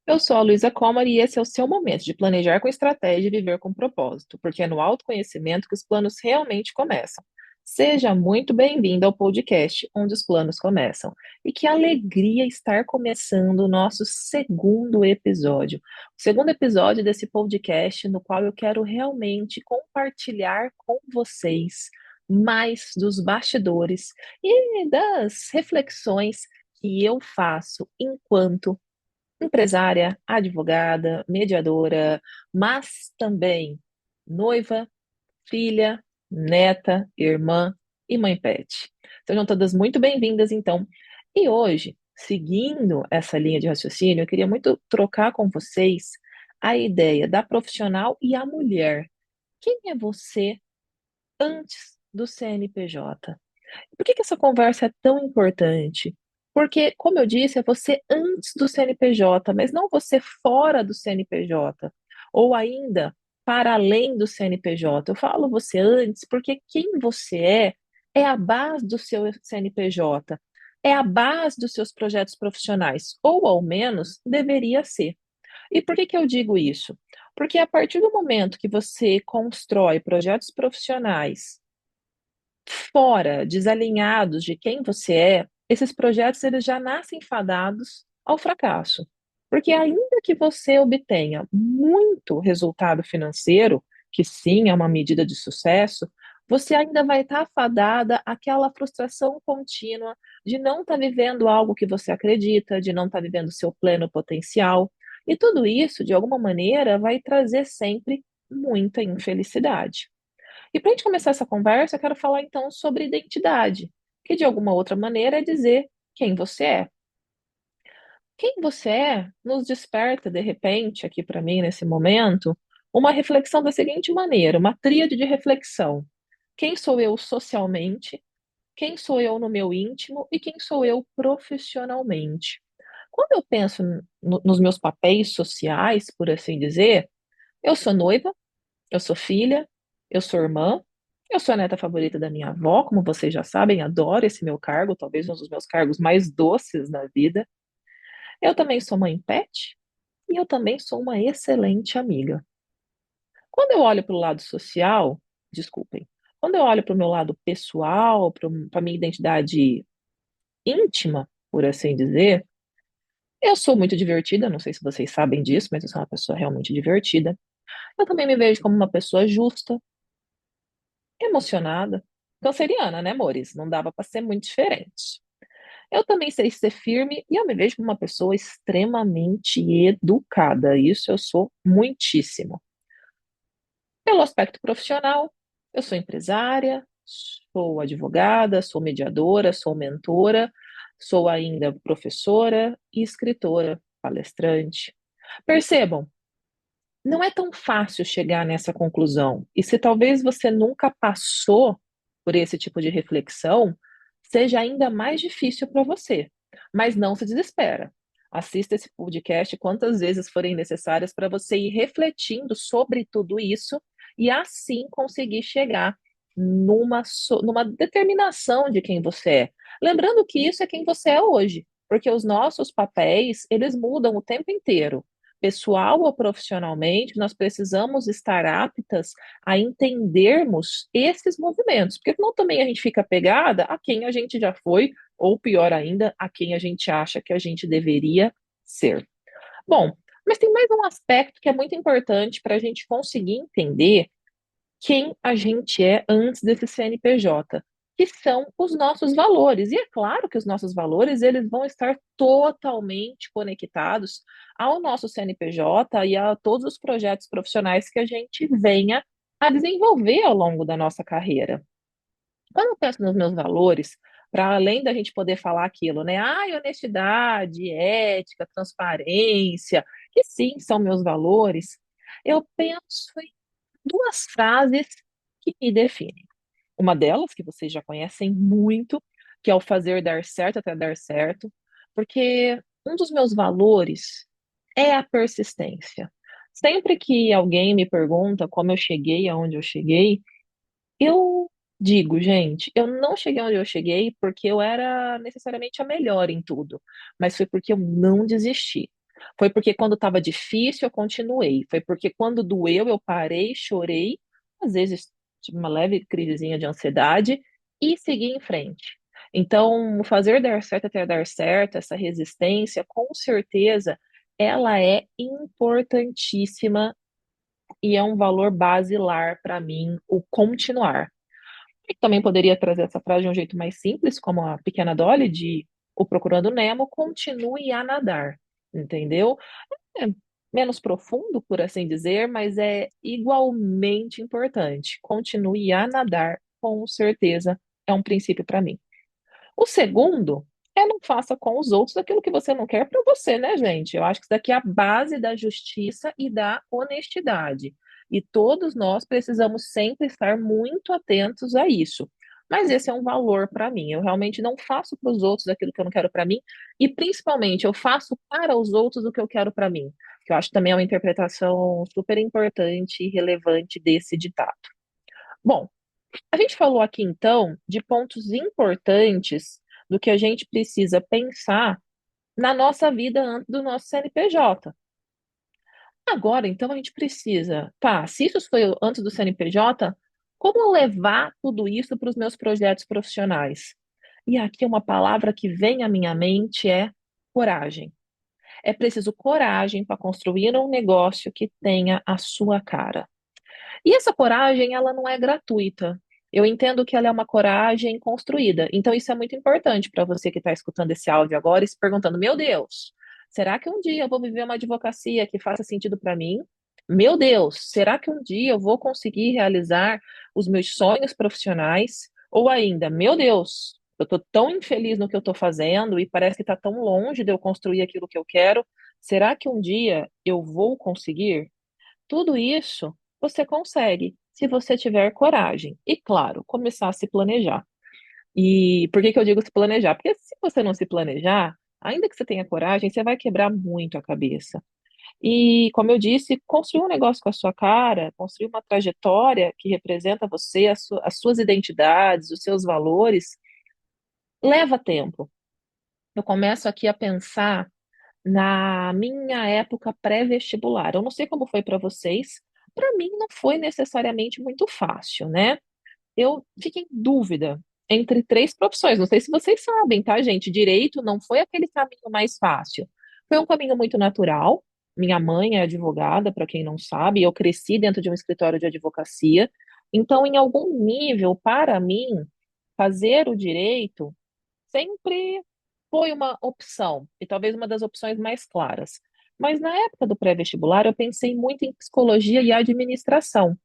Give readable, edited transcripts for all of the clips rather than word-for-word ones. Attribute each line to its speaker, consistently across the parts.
Speaker 1: Eu sou a Luísa Comar e esse é o seu momento de planejar com estratégia e viver com propósito, porque é no autoconhecimento que os planos realmente começam. Seja muito bem-vindo ao podcast onde os planos começam. E que alegria estar começando o nosso segundo episódio. O segundo episódio desse podcast, no qual eu quero realmente compartilhar com vocês mais dos bastidores e das reflexões que eu faço enquanto empresária, advogada, mediadora, mas também noiva, filha, neta, irmã e mãe pet. Sejam todas muito bem-vindas, então. E hoje, seguindo essa linha de raciocínio, eu queria muito trocar com vocês a ideia da profissional e a mulher. Quem é você antes do CNPJ? Por que que essa conversa é tão importante? Porque, como eu disse, é você antes do CNPJ, mas não você fora do CNPJ, ou ainda para além do CNPJ. Eu falo você antes porque quem você é a base do seu CNPJ, é a base dos seus projetos profissionais, ou ao menos deveria ser. E por que que eu digo isso? Porque a partir do momento que você constrói projetos profissionais fora, desalinhados de quem você esses projetos eles já nascem fadados ao fracasso. Porque ainda que você obtenha muito resultado financeiro, que sim é uma medida de sucesso, você ainda vai estar fadada àquela frustração contínua de não estar vivendo algo que você acredita, de não estar vivendo seu pleno potencial. E tudo isso, de alguma maneira, vai trazer sempre muita infelicidade. E para a gente começar essa conversa, eu quero falar então sobre identidade, que de alguma outra maneira é dizer quem você é. Quem você é nos desperta, de repente, aqui para mim, nesse momento, uma reflexão da seguinte maneira, uma tríade de reflexão. Quem sou eu socialmente? Quem sou eu no meu íntimo? E quem sou eu profissionalmente? Quando eu penso nos meus papéis sociais, por assim dizer, eu sou noiva, eu sou filha, eu sou irmã, eu sou a neta favorita da minha avó, como vocês já sabem, adoro esse meu cargo, talvez um dos meus cargos mais doces na vida. Eu também sou mãe pet e eu também sou uma excelente amiga. Quando eu olho para o lado social, desculpem, quando eu olho para o meu lado pessoal, para a minha identidade íntima, por assim dizer, eu sou muito divertida, não sei se vocês sabem disso, mas eu sou uma pessoa realmente divertida. Eu também me vejo como uma pessoa justa, emocionada. Canceriana, né, amores? Não dava para ser muito diferente. Eu também sei ser firme e eu me vejo como uma pessoa extremamente educada. Isso eu sou muitíssimo. Pelo aspecto profissional, eu sou empresária, sou advogada, sou mediadora, sou mentora, sou ainda professora e escritora, palestrante. Percebam, não é tão fácil chegar nessa conclusão. E se talvez você nunca passou por esse tipo de reflexão, seja ainda mais difícil para você. Mas não se desespera. Assista esse podcast quantas vezes forem necessárias para você ir refletindo sobre tudo isso e assim conseguir chegar numa determinação de quem você é. Lembrando que isso é quem você é hoje, porque os nossos papéis, eles mudam o tempo inteiro pessoal ou profissionalmente, nós precisamos estar aptas a entendermos esses movimentos, porque senão também a gente fica pegada a quem a gente já foi, ou pior ainda, a quem a gente acha que a gente deveria ser. Bom, mas tem mais um aspecto que é muito importante para a gente conseguir entender quem a gente é antes desse CNPJ, que são os nossos valores. E é claro que os nossos valores, eles vão estar totalmente conectados ao nosso CNPJ e a todos os projetos profissionais que a gente venha a desenvolver ao longo da nossa carreira. Quando eu penso nos meus valores, para além da gente poder falar aquilo, né? Honestidade, ética, transparência, que sim, são meus valores, eu penso duas frases que me definem. Uma delas, que vocês já conhecem muito, que é o fazer dar certo até dar certo, porque um dos meus valores é a persistência. Sempre que alguém me pergunta como eu cheguei aonde eu cheguei, eu digo, gente, eu não cheguei onde eu cheguei porque eu era necessariamente a melhor em tudo, mas foi porque eu não desisti. Foi porque quando estava difícil eu continuei. Foi porque quando doeu eu parei, chorei, às vezes tive uma leve crisezinha de ansiedade e segui em frente. Então, o fazer dar certo até dar certo, essa resistência, com certeza, ela é importantíssima e é um valor basilar para mim o continuar. E também poderia trazer essa frase de um jeito mais simples, como a pequena Dolly de O Procurando Nemo, continue a nadar, entendeu? É menos profundo, por assim dizer, mas é igualmente importante. Continue a nadar, com certeza, é um princípio para mim. O segundo é não faça com os outros aquilo que você não quer para você, né, gente? Eu acho que isso daqui é a base da justiça e da honestidade. E todos nós precisamos sempre estar muito atentos a isso. Mas esse é um valor para mim. Eu realmente não faço para os outros aquilo que eu não quero para mim, e principalmente eu faço para os outros o que eu quero para mim, que eu acho também é uma interpretação super importante e relevante desse ditado. Bom, a gente falou aqui então de pontos importantes do que a gente precisa pensar na nossa vida antes do nosso CNPJ. Agora, então, a gente precisa, tá, se isso foi antes do CNPJ, como levar tudo isso para os meus projetos profissionais? E aqui uma palavra que vem à minha mente é coragem. É preciso coragem para construir um negócio que tenha a sua cara. E essa coragem, ela não é gratuita. Eu entendo que ela é uma coragem construída. Então, isso é muito importante para você que está escutando esse áudio agora e se perguntando: meu Deus, será que um dia eu vou viver uma advocacia que faça sentido para mim? Meu Deus, será que um dia eu vou conseguir realizar os meus sonhos profissionais? Ou ainda, meu Deus, eu estou tão infeliz no que eu estou fazendo e parece que está tão longe de eu construir aquilo que eu quero. Será que um dia eu vou conseguir? Tudo isso você consegue se você tiver coragem. E, claro, começar a se planejar. E por que que eu digo se planejar? Porque se você não se planejar, ainda que você tenha coragem, você vai quebrar muito a cabeça. E, como eu disse, construir um negócio com a sua cara, construir uma trajetória que representa você, as suas identidades, os seus valores, leva tempo. Eu começo aqui a pensar na minha época pré-vestibular. Eu não sei como foi para vocês, para mim não foi necessariamente muito fácil, né? Eu fiquei em dúvida entre três profissões. Não sei se vocês sabem, tá, gente? Direito não foi aquele caminho mais fácil. Foi um caminho muito natural. Minha mãe é advogada, para quem não sabe, eu cresci dentro de um escritório de advocacia. Então, em algum nível, para mim, fazer o direito sempre foi uma opção, e talvez uma das opções mais claras. Mas na época do pré-vestibular, eu pensei muito em psicologia e administração,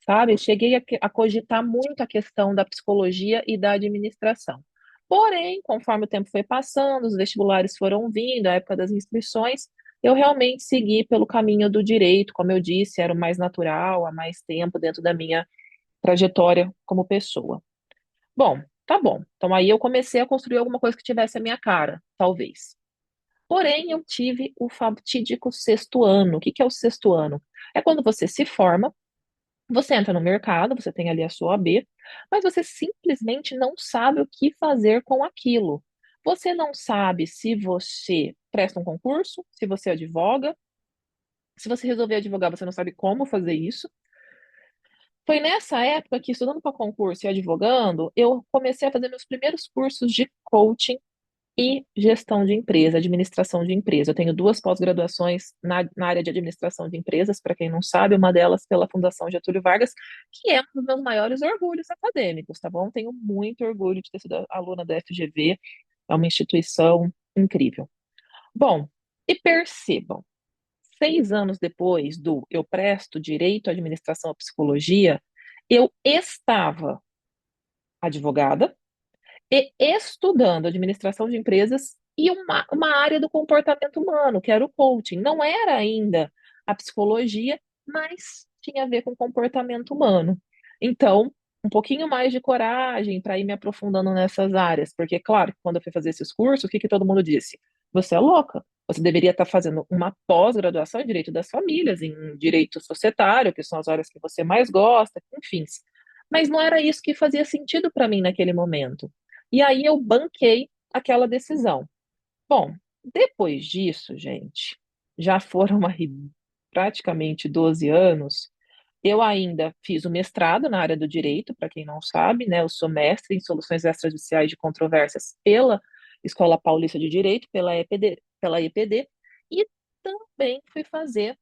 Speaker 1: sabe? Cheguei a cogitar muito a questão da psicologia e da administração. Porém, conforme o tempo foi passando, os vestibulares foram vindo, a época das inscrições, eu realmente segui pelo caminho do direito, como eu disse, era o mais natural, há mais tempo dentro da minha trajetória como pessoa. Bom, tá bom. Então aí eu comecei a construir alguma coisa que tivesse a minha cara, talvez. Porém, eu tive o fatídico sexto ano. O que que é o sexto ano? É quando você se forma, você entra no mercado, você tem ali a sua OAB, mas você simplesmente não sabe o que fazer com aquilo. Você não sabe se você presta um concurso, se você advoga. Se você resolver advogar, você não sabe como fazer isso. Foi nessa época que, estudando para concurso e advogando, eu comecei a fazer meus primeiros cursos de coaching e gestão de empresa, administração de empresa. Eu tenho duas pós-graduações na área de administração de empresas, para quem não sabe, uma delas pela Fundação Getúlio Vargas, que é um dos meus maiores orgulhos acadêmicos, tá bom? Tenho muito orgulho de ter sido aluna da FGV, é uma instituição incrível. Bom, e percebam, 6 anos depois do eu presto direito, administração à psicologia, eu estava advogada e estudando administração de empresas e uma área do comportamento humano, que era o coaching. Não era ainda a psicologia, mas tinha a ver com comportamento humano. Então, um pouquinho mais de coragem para ir me aprofundando nessas áreas, porque, claro, que quando eu fui fazer esses cursos, o que que todo mundo disse? Você é louca. Você deveria estar fazendo uma pós-graduação em direito das famílias, em direito societário, que são as áreas que você mais gosta, enfim. Mas não era isso que fazia sentido para mim naquele momento. E aí eu banquei aquela decisão. Bom, depois disso, gente. já foram aí praticamente 12 anos. Eu ainda fiz o mestrado na área do direito, para quem não sabe, né? Eu sou mestre em soluções extrajudiciais de controvérsias pela Escola Paulista de Direito, pela EPD, e também fui fazer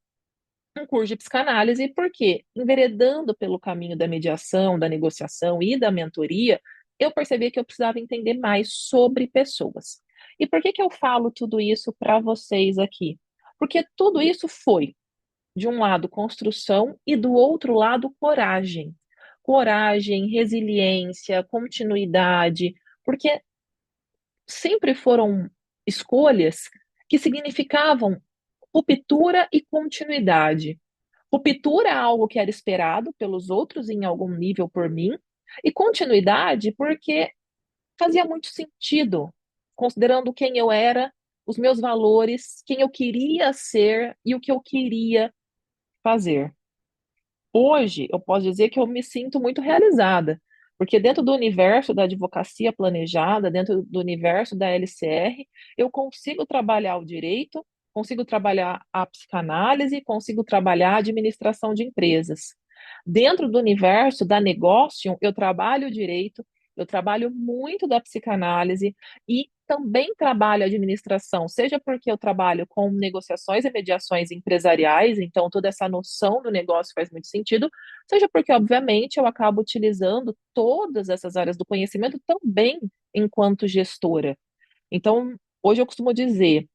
Speaker 1: um curso de psicanálise, porque enveredando pelo caminho da mediação, da negociação e da mentoria, eu percebi que eu precisava entender mais sobre pessoas. E por que que eu falo tudo isso para vocês aqui? Porque tudo isso foi, de um lado, construção e do outro lado, coragem. Coragem, resiliência, continuidade, porque sempre foram escolhas que significavam ruptura e continuidade. Ruptura é algo que era esperado pelos outros em algum nível por mim, e continuidade porque fazia muito sentido, considerando quem eu era, os meus valores, quem eu queria ser e o que eu queria fazer. Hoje, eu posso dizer que eu me sinto muito realizada, porque dentro do universo da advocacia planejada, dentro do universo da LCR, eu consigo trabalhar o direito, consigo trabalhar a psicanálise, consigo trabalhar a administração de empresas. Dentro do universo da negócio, eu trabalho o direito, eu trabalho muito da psicanálise e também trabalho a administração, seja porque eu trabalho com negociações e mediações empresariais, então toda essa noção do negócio faz muito sentido, seja porque, obviamente, eu acabo utilizando todas essas áreas do conhecimento também enquanto gestora. Então, hoje eu costumo dizer,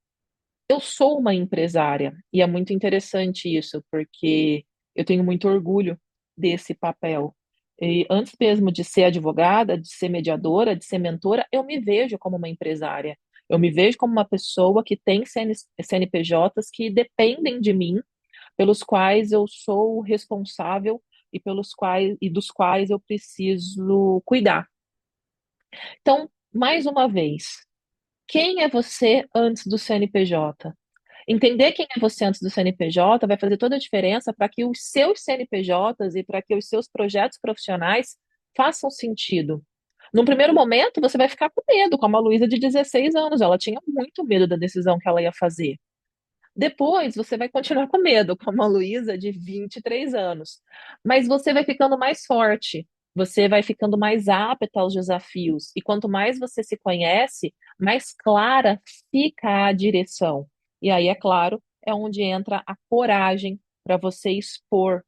Speaker 1: eu sou uma empresária, e é muito interessante isso, porque eu tenho muito orgulho desse papel. E antes mesmo de ser advogada, de ser mediadora, de ser mentora, eu me vejo como uma empresária. Eu me vejo como uma pessoa que tem CNPJs que dependem de mim, pelos quais eu sou responsável e dos quais eu preciso cuidar. Então, mais uma vez, quem é você antes do CNPJ? Entender quem é você antes do CNPJ vai fazer toda a diferença para que os seus CNPJs e para que os seus projetos profissionais façam sentido. Num primeiro momento, você vai ficar com medo, como a Luísa de 16 anos. Ela tinha muito medo da decisão que ela ia fazer. Depois, você vai continuar com medo, como a Luísa de 23 anos. Mas você vai ficando mais forte, você vai ficando mais apta aos desafios. E quanto mais você se conhece, mais clara fica a direção. E aí, é claro, é onde entra a coragem para você expor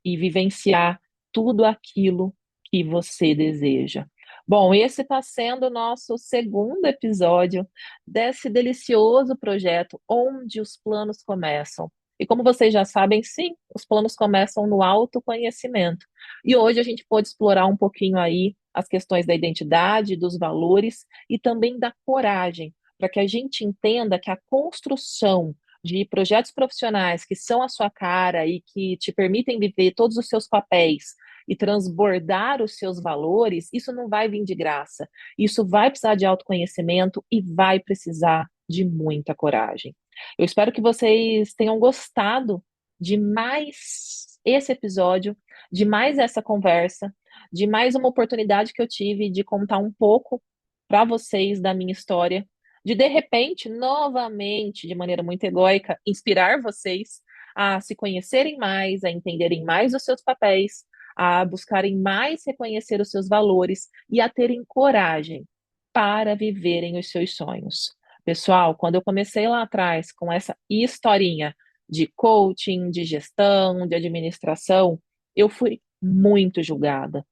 Speaker 1: e vivenciar tudo aquilo que você deseja. Bom, esse está sendo o nosso segundo episódio desse delicioso projeto Onde os Planos Começam. E como vocês já sabem, sim, os planos começam no autoconhecimento. E hoje a gente pode explorar um pouquinho aí as questões da identidade, dos valores e também da coragem, para que a gente entenda que a construção de projetos profissionais que são a sua cara e que te permitem viver todos os seus papéis e transbordar os seus valores, isso não vai vir de graça. Isso vai precisar de autoconhecimento e vai precisar de muita coragem. Eu espero que vocês tenham gostado de mais esse episódio, de mais essa conversa, de mais uma oportunidade que eu tive de contar um pouco para vocês da minha história, de repente, novamente, de maneira muito egóica, inspirar vocês a se conhecerem mais, a entenderem mais os seus papéis, a buscarem mais reconhecer os seus valores e a terem coragem para viverem os seus sonhos. Pessoal, quando eu comecei lá atrás com essa historinha de coaching, de gestão, de administração, eu fui muito julgada.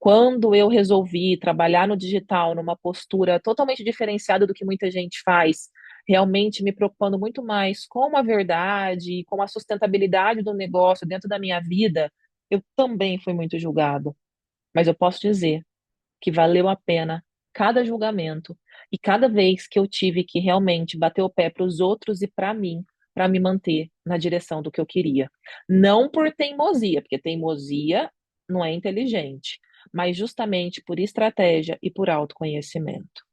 Speaker 1: Quando eu resolvi trabalhar no digital numa postura totalmente diferenciada do que muita gente faz, realmente me preocupando muito mais com a verdade, com a sustentabilidade do negócio dentro da minha vida, eu também fui muito julgada. Mas eu posso dizer que valeu a pena cada julgamento e cada vez que eu tive que realmente bater o pé para os outros e para mim, para me manter na direção do que eu queria. Não por teimosia, porque teimosia não é inteligente, mas justamente por estratégia e por autoconhecimento.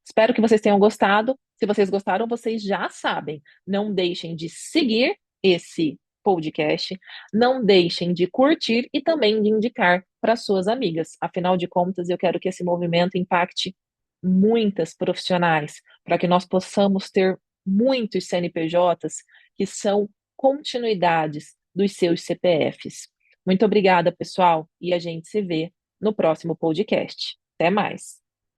Speaker 1: Espero que vocês tenham gostado. Se vocês gostaram, vocês já sabem. Não deixem de seguir esse podcast, não deixem de curtir e também de indicar para suas amigas. Afinal de contas, eu quero que esse movimento impacte muitas profissionais, para que nós possamos ter muitos CNPJs que são continuidades dos seus CPFs. Muito obrigada, pessoal, e a gente se vê no próximo podcast. Até mais.